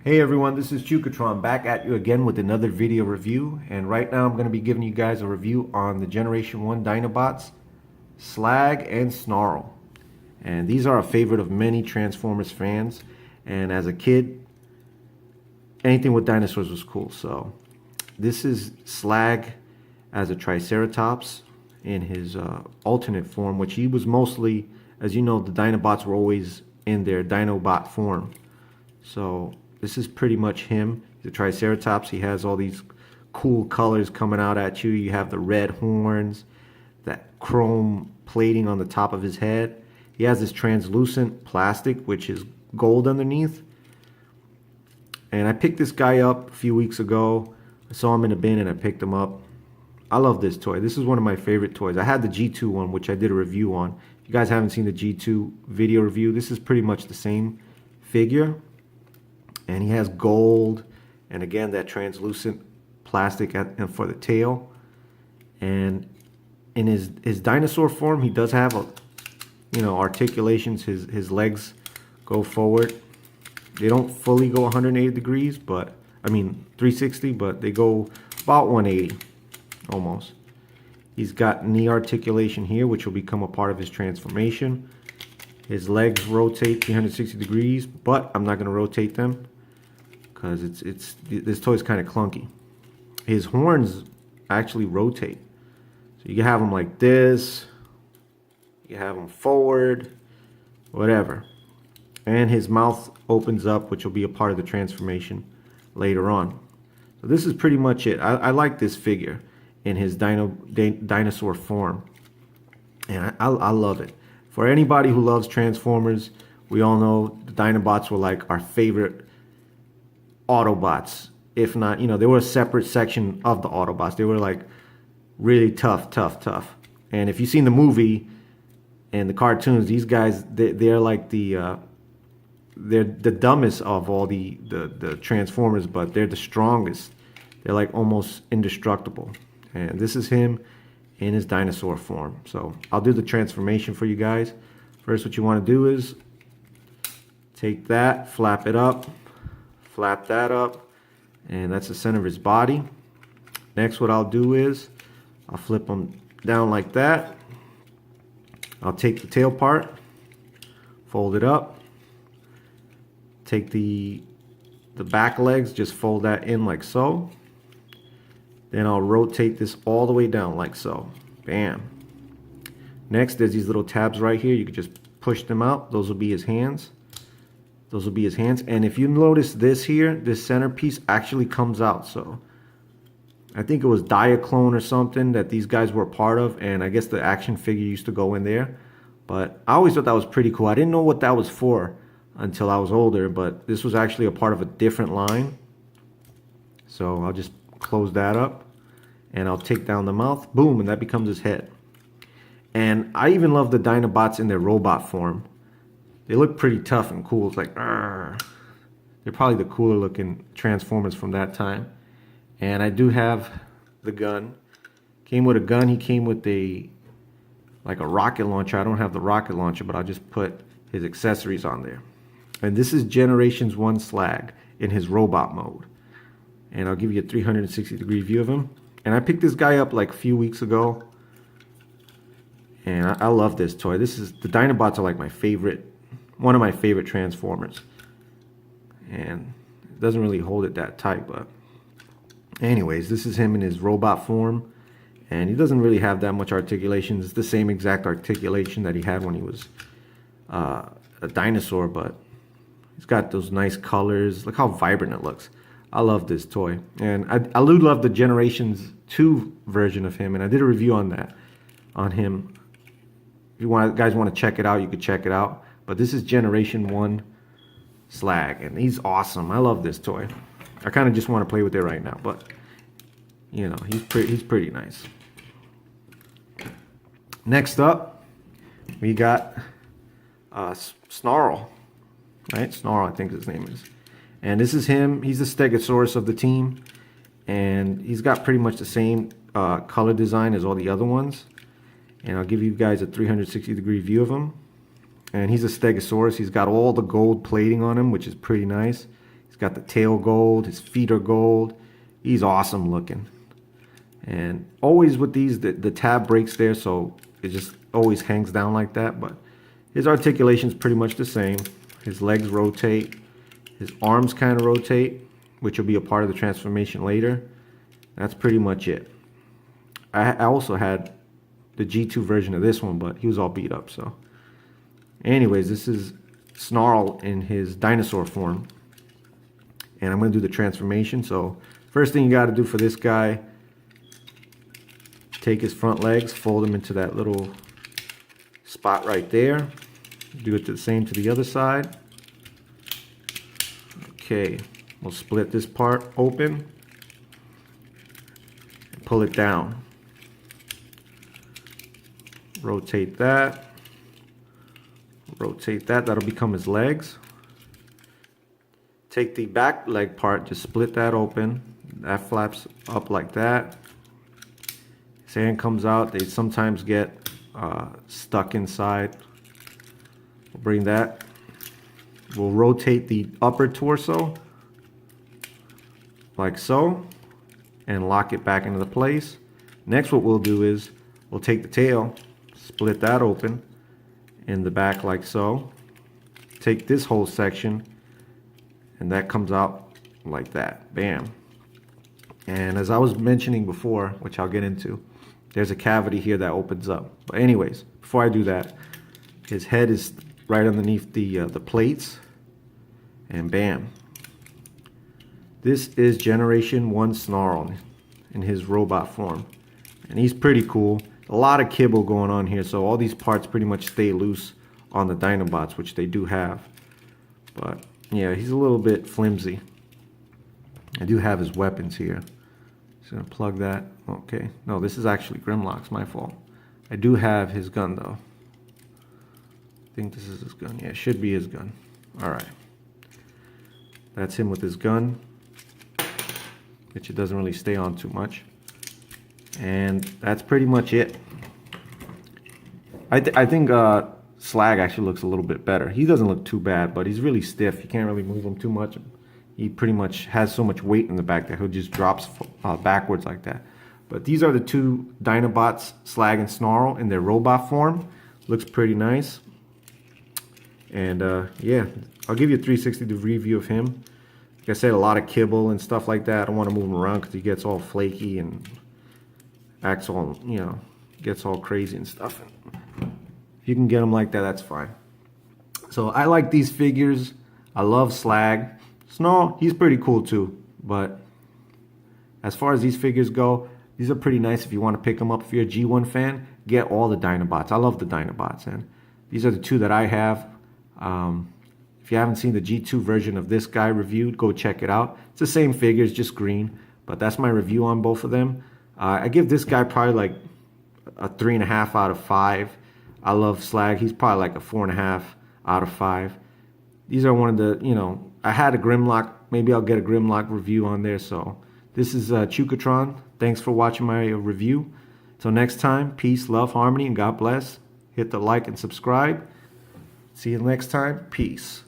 Hey everyone, this is Chukatron back at you again with another video review, and right now I'm going to be giving you guys a review on the Generation 1 Dinobots Slag and Snarl. And these are a favorite of many Transformers fans, and as a kid anything with dinosaurs was cool. So this is Slag as a Triceratops in his alternate form, which he was mostly, as you know, the Dinobots were always in their Dinobot form. So this is pretty much him. The Triceratops, he has all these cool colors coming out at you. You have the red horns, that chrome plating on the top of his head. He has this translucent plastic, which is gold underneath. And I picked this guy up a few weeks ago. I saw him in a bin and I picked him up. I love this toy. This is one of my favorite toys. I had the G2 one, which I did a review on. If you guys haven't seen the G2 video review, this is pretty much the same figure. And he has gold, and again that translucent plastic and for the tail. And in his dinosaur form, he does have articulations. His legs go forward. They don't fully go 180 degrees, but I mean 360, but they go about 180 almost. He's got knee articulation here, which will become a part of his transformation. His legs rotate 360 degrees, but I'm not going to rotate them because this toy is kind of clunky. His horns actually rotate, so you can have them like this, you can have them forward, whatever. And his mouth opens up, which will be a part of the transformation later on. So this is pretty much it. I like this figure in his dinosaur form, and I love it. For anybody who loves Transformers, we all know the Dinobots were like our favorite Autobots. If not, they were a separate section of the Autobots. They were like really tough. And if you've seen the movie and the cartoons, these guys, they're like they're the dumbest of all the Transformers, but they're the strongest. They're like almost indestructible. And this is him in his dinosaur form. So I'll do the transformation for you guys. First, what you want to do is take that, flap it up, flap that up, and that's the center of his body. Next, what I'll do is I'll flip him down like that. I'll take the tail part, fold it up, take the back legs, just fold that in like so. Then I'll rotate this all the way down like so. Bam. Next, there's these little tabs right here. You can just push them out. Those will be his hands. Those will be his hands. And if you notice this here, this centerpiece actually comes out. So I think it was Diaclone or something that these guys were a part of. And I guess the action figure used to go in there. But I always thought that was pretty cool. I didn't know what that was for until I was older. But this was actually a part of a different line. So I'll just close that up, and I'll take down the mouth, boom, and that becomes his head. And I even love the Dinobots in their robot form. They look pretty tough and cool. It's like, they're probably the cooler looking Transformers from that time. And I do have the gun. Came with a gun. He came with like a rocket launcher. I don't have the rocket launcher, but I'll just put his accessories on there. And this is Generations 1 Slag in his robot mode. And I'll give you a 360 degree view of him. And I picked this guy up like a few weeks ago. And I love this toy. The Dinobots are like my favorite, one of my favorite Transformers. And it doesn't really hold it that tight, but anyways, this is him in his robot form. And he doesn't really have that much articulation. It's the same exact articulation that he had when he was a dinosaur, but he's got those nice colors. Look how vibrant it looks. I love this toy, and I do love the Generations 2 version of him, and I did a review on that, on him. If you guys want to check it out, you could check it out. But this is Generation 1 Slag, and he's awesome. I love this toy. I kind of just want to play with it right now, but he's pretty nice. Next up, we got Snarl, right? Snarl, I think his name is. And this is him. He's the Stegosaurus of the team. And he's got pretty much the same color design as all the other ones. And I'll give you guys a 360 degree view of him. And he's a Stegosaurus. He's got all the gold plating on him, which is pretty nice. He's got the tail gold, his feet are gold. He's awesome looking. And always with these, the tab breaks there, so it just always hangs down like that. But his articulation is pretty much the same. His legs rotate. His arms kind of rotate, which will be a part of the transformation later. That's pretty much it. I also had the G2 version of this one, but he was all beat up. So anyways, this is Snarl in his dinosaur form. And I'm going to do the transformation. So first thing you got to do for this guy, take his front legs, fold them into that little spot right there. Do it the same to the other side. Okay, we'll split this part open and pull it down. Rotate that. Rotate that. That'll become his legs. Take the back leg part, just split that open. That flaps up like that. His hand comes out. They sometimes get stuck inside. We'll bring that. We'll rotate the upper torso like so and lock it back into the place. Next, what we'll do is we'll take the tail, split that open in the back like so. Take this whole section and that comes out like that. Bam. And as I was mentioning before, which I'll get into, there's a cavity here that opens up. But anyways, before I do that, his head is right underneath the plates. And bam. This is Generation 1 Snarl in his robot form. And he's pretty cool. A lot of kibble going on here, so all these parts pretty much stay loose on the Dinobots, which they do have. But yeah, he's a little bit flimsy. I do have his weapons here. Just gonna plug that. Okay. No, this is actually Grimlock's, my fault. I do have his gun though. I think this is his gun. Yeah, it should be his gun. Alright. That's him with his gun, which it doesn't really stay on too much. And that's pretty much it. I think Slag actually looks a little bit better. He doesn't look too bad, but he's really stiff. You can't really move him too much. He pretty much has so much weight in the back that he'll just drops backwards like that. But these are the two Dinobots, Slag and Snarl, in their robot form. Looks pretty nice. And yeah, I'll give you a 360 view of him. Like I said, a lot of kibble and stuff like that. I don't want to move him around because he gets all flaky and acts all, you know, gets all crazy and stuff. If you can get him like that, that's fine. So I like these figures. I love Slag. Snarl, he's pretty cool too. But as far as these figures go, these are pretty nice if you want to pick them up. If you're a G1 fan, get all the Dinobots. I love the Dinobots. And these are the two that I have. If you haven't seen the G2 version of this guy reviewed, go check it out. It's the same figures, just green. But that's my review on both of them. I give this guy probably like a 3.5 out of 5. I love Slag. He's probably like a 4.5 out of 5. These are one of the, you know, I had a Grimlock. Maybe I'll get a Grimlock review on there. So this is Chukatron. Thanks for watching my review. Till next time, peace, love, harmony, and God bless. Hit the like and subscribe. See you next time. Peace.